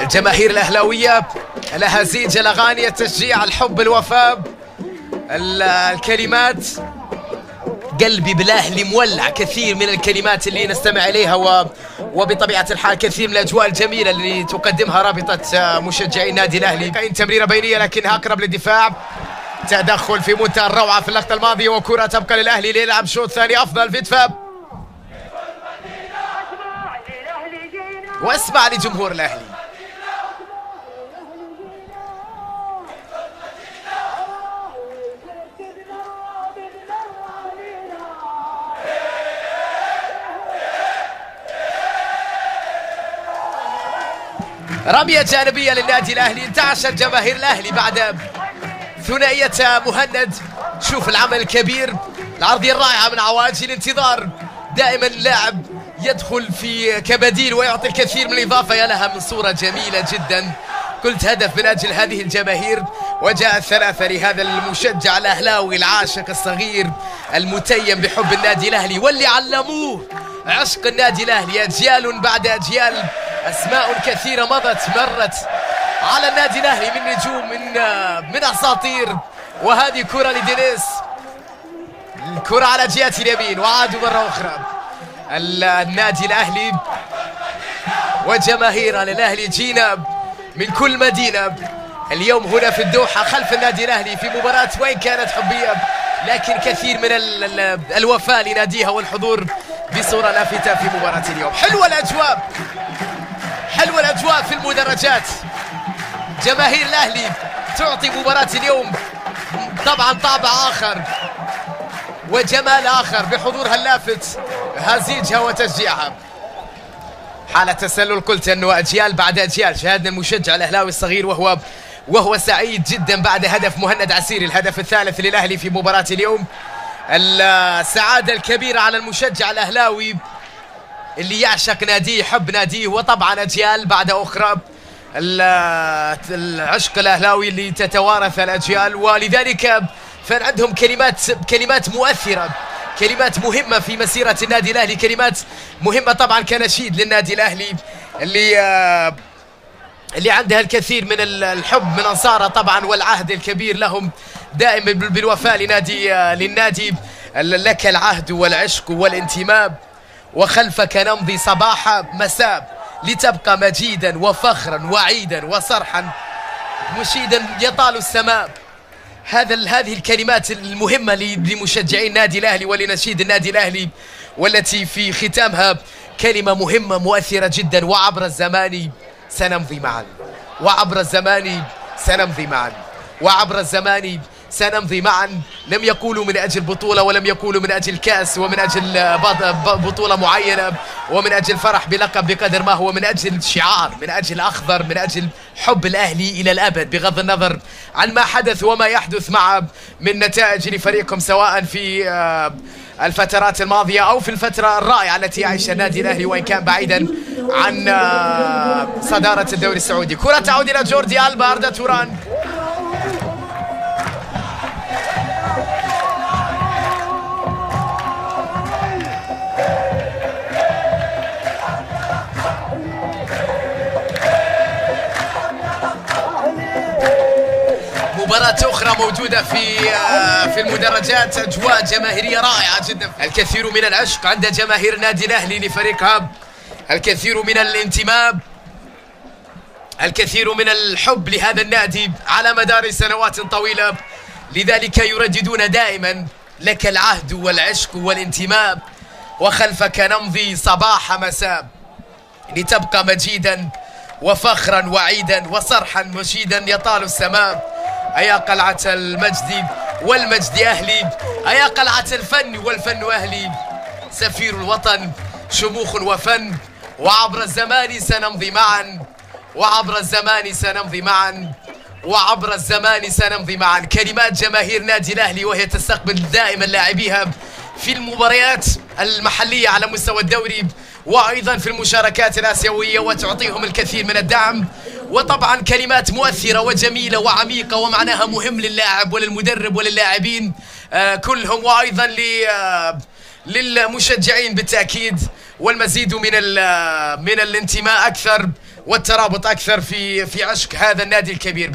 الجماهير الأهلاوية الأهازيج، الأغاني، التشجيع، الحب، الوفاء، الكلمات. قلبي بالأهلي مولع، كثير من الكلمات اللي نستمع إليها وبطبيعة الحال كثير من الأجواء الجميلة اللي تقدمها رابطة مشجعي النادي الأهلي. كاين تمريرة بينية لكنها أقرب للدفاع. تدخل في منتهى الروعة في اللقطة الماضية، وكرة تبقى للأهلي ليلعب شوط ثاني أفضل في دفاع. واسمع لجمهور الأهلي. رمية جانبية للنادي الأهلي. انتعشت جماهير الأهلي بعد ثنائية مهند. شوف العمل الكبير، العرضية الرائعة من عواجي، الانتظار. دائما اللاعب يدخل في كبديل ويعطي الكثير من الإضافة. يا لها من صورة جميلة جدا. قلت هدف من أجل هذه الجماهير، وجاء الثلاثة لهذا المشجع الأهلاوي العاشق الصغير المتيم بحب النادي الأهلي، واللي علموه عشق النادي الأهلي أجيال بعد أجيال. أسماء كثيرة مرت على النادي الأهلي من نجوم، من أساطير. وهذه كرة لدينيس، الكرة على جهة اليمين، وعادوا مرة أخرى النادي الأهلي وجماهير الأهلي. جينا من كل مدينة اليوم هنا في الدوحة خلف النادي الأهلي في مباراة وين كانت حبية، لكن كثير من الوفاء لناديها والحضور بصورة لافتة في مباراة اليوم. حلوة الأجواء في المدرجات. جماهير الأهلي تعطي مباراة اليوم طبعا طابع آخر وجمال آخر بحضورها اللافت، هزيجها وتشجيعها. حالة تسلل، قلت أنه أجيال بعد أجيال شاهدنا المشجع الأهلاوي الصغير وهو سعيد جدا بعد هدف مهند عسيري، الهدف الثالث للأهلي في مباراة اليوم. السعادة الكبيرة على المشجع الأهلاوي اللي يعشق ناديه، يحب ناديه، وطبعا أجيال بعد أخرى العشق الأهلاوي اللي تتوارث الأجيال. ولذلك فان عندهم كلمات مؤثرة، كلمات مهمة في مسيرة النادي الأهلي، كلمات مهمة طبعا كنشيد للنادي الأهلي اللي عندها الكثير من الحب من أنصاره طبعا، والعهد الكبير لهم دائما بالوفاء للنادي. لك العهد والعشق والانتماء، وخلفك نمضي صباح مساء، لتبقى مجيدا وفخرا وعيدا وصرحا مشيدا يطال السماء. هذه الكلمات المهمة لمشجعي النادي الأهلي ولنشيد النادي الأهلي، والتي في ختامها كلمة مهمة مؤثرة جدا: وعبر الزمان سنمضي معا، وعبر الزمان سنمضي معا، وعبر الزمان سنمضي معا. لم يقولوا من أجل بطولة، ولم يقولوا من أجل كأس ومن أجل بطولة معينة ومن أجل فرح بلقب، بقدر ما هو من أجل شعار، من أجل أخضر، من أجل حب الأهلي إلى الأبد، بغض النظر عن ما حدث وما يحدث من نتائج لفريقهم، سواء في الفترات الماضية أو في الفترة الرائعة التي يعيشها النادي الأهلي وإن كان بعيدا عن صدارة الدوري السعودي. كرة تعود إلى جوردي ألبا، أردا توران. مباراة أخرى موجودة في المدرجات، أجواء جماهيرية رائعة جدا، الكثير من العشق عند جماهير النادي الأهلي لفريقها، الكثير من الانتماء، الكثير من الحب لهذا النادي على مدار سنوات طويلة. لذلك يرددون دائما: لك العهد والعشق والانتماء، وخلفك نمضي صباح مساء، لتبقى مجيدا وفخرا وعيدا وصرحا مشيدا يطال السماء. أيا قلعة المجد والمجد أهلي، أيا قلعة الفن والفن أهلي، سفير الوطن شموخ وفن، وعبر الزمان سنمضي معا، وعبر الزمان سنمضي معا، وعبر الزمان سنمضي معا. كلمات جماهير نادي الأهلي وهي تستقبل دائما لاعبيها في المباريات المحلية على مستوى الدوري وأيضا في المشاركات الآسيوية، وتعطيهم الكثير من الدعم، وطبعا كلمات مؤثرة وجميلة وعميقة ومعناها مهم للاعب وللمدرب وللاعبين كلهم، وأيضا للمشجعين بالتأكيد، والمزيد من الانتماء أكثر والترابط اكثر في عشق هذا النادي الكبير.